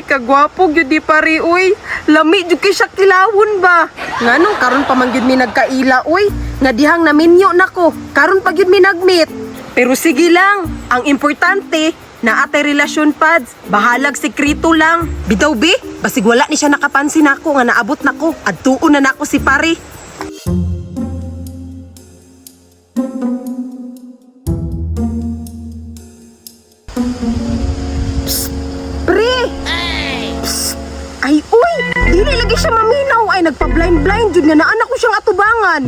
kagwapo gyud di pare uy. Lami jud kay siya kilawon ba. Nganong karon pa man gyud mi nagkaila uy. Nga dihang naminyo nako. Karon pa gyud mi nagmeet. Pero sige lang, ang importante na atay relasyon pads. Bahalag sekreto lang. Bitaw bi, basig wala ni siya nakapansin ako nga naabot nako. Adtuon na nako si pare. Pre! Psst! Ay, uy! Dili lagi siya maminaw. Ay, nagpa-blind-blind jud nga naanak ko siyang atubangan.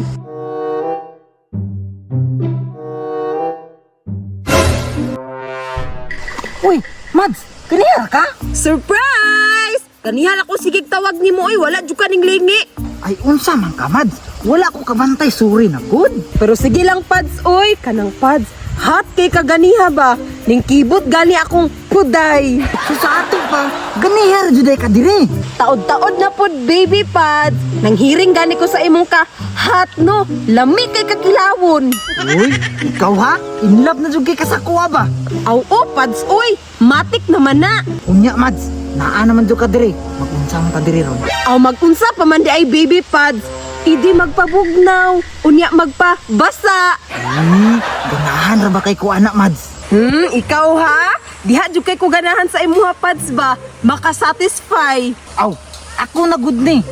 Uy, Mads, kaniya ka? Surprise! Kanihan ako sigig tawag ni mo. Ay, wala jud kaning lingi. Ay, unsa man ka, Mads? Wala ko kabantay, sorry na good. Pero sige lang, pads, oy. Kanang pads. Hot kay kaganiha ba? Ning kibot gali akong kuday. So sa ato pa, ganiher juday ka dire. Taod-taod na pod, baby pads. Nang hiring gani ko sa imong ka. Hot no, lami kay kakilawon. Uy, ikaw ha? In love na jud kay kasakuha ba? Aw, oh, pads, oy. Matik naman na. Unya, Mads, naa naman jud ka dire. Mag-unsa man ka dire ron. Aw, magunsa pa man di ay baby pads. Idi magpabugnaw. Unya magpabasa. Ay, ganahan ra ba kay ko anak, Mads? Ikaw ha? Diha jud kay ko ganahan sa imuha pads ba? Makasatisfy. Aw, ako na good ni.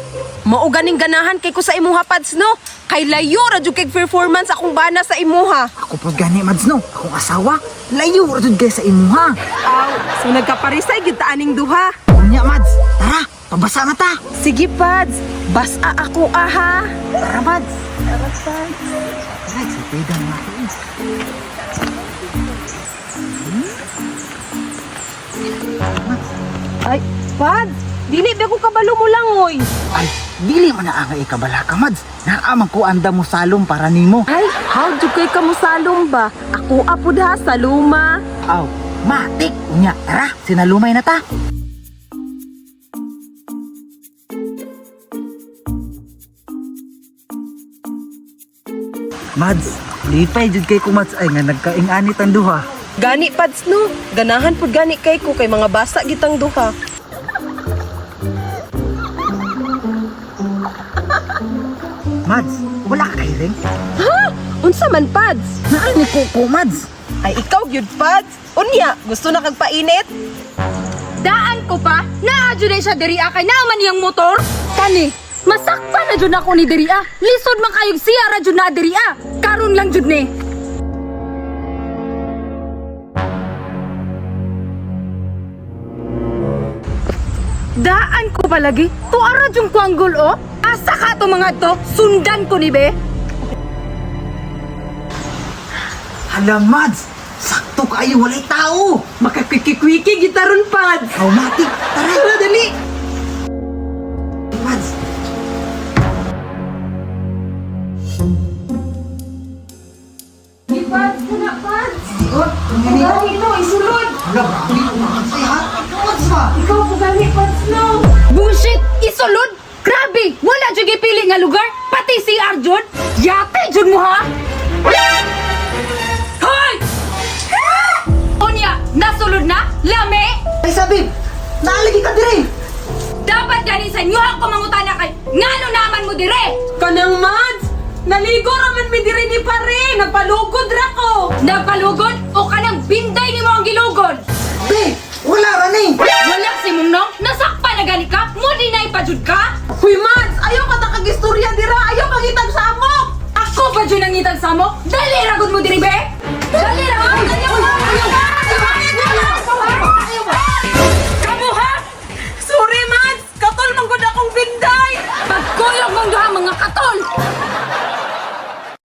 Mao ganing ganahan kay ko sa imuha pads no. Kay layo ra jud kay performance akong bana sa imuha. Ako pa gani, Mads, no? Akong asawa, layo ra jud kay sa imuha. Aw, so nagkaparisay gyud ta aning duha. Unya, Mads, tara, pabasa na ta. Sige pads, basa ako aha. Tara, Mads. Tara, sa pedang natin. Ay, pads, dili ba ko kabalo mo lang oy. Ay, dili man na ang ikabala ka, Mads. Naamang ko anda mo salom para nimo. Ay, how jud kay ka mo salom ba? Ako apod ha sa luma. Aw, matik. Unya, tara, sinalumay na ta. Mads, lipay jud kay ko, Mads, ay nga nagkaing-anit ang duha. Gani pads no, ganahan pud gani kay ko kay mga basa gitang duha. Mads, wala ka kay ring? Ha? Unsa man pads? Naani ko, Mads. Ay ikaw gyud pads. Unya, gusto na kag painit? Daan ko pa, naa jud siya diriya kay naman iyang motor. Kani, masakpan na jud ako ni diriya. Lisod man kayog siya ra jud na diriya. Karon lang jud ni. Daan ko palagi. Tuara jud ko ang gulo. Asa ka to mga to? Sundan ko ni be. Hala, Mads, sakto kayo, walay tao. Makakwiki-kwiki gitaron pads. Aw, matik, tara, dali. Mads, Di pads ko na pads. ikot, tingnan niyo. Ito isulod. Hala, grabe, umaksay ha. Mads ba? Ikaw po gani pads no. Bullshit! Isulod! Grabe! Wala jud gipili nga lugar! Pati si Arjun! Yate jud mo ha! Hoy! Unya! Nasulod na? Lame! Ay, sabi, naalagi ka dire. Dapat gani sa inyo ako mangutana kay ngano naman mo dire! Kanang mads, naligo raman mi diri ni pare, nagpalugod ra ko. Nagpalugod o kanang binday ni mo ang gilugod! Be, wala ra ni. Wala si Mungnong! Nasakpa na gani ka! Mudinay pa jud ka! Huy mads, ayaw ka ta kag istorya dira, ayaw kagitag sa amok. Ako pa jud nangitag sa mo? Dali ragod mo diri be!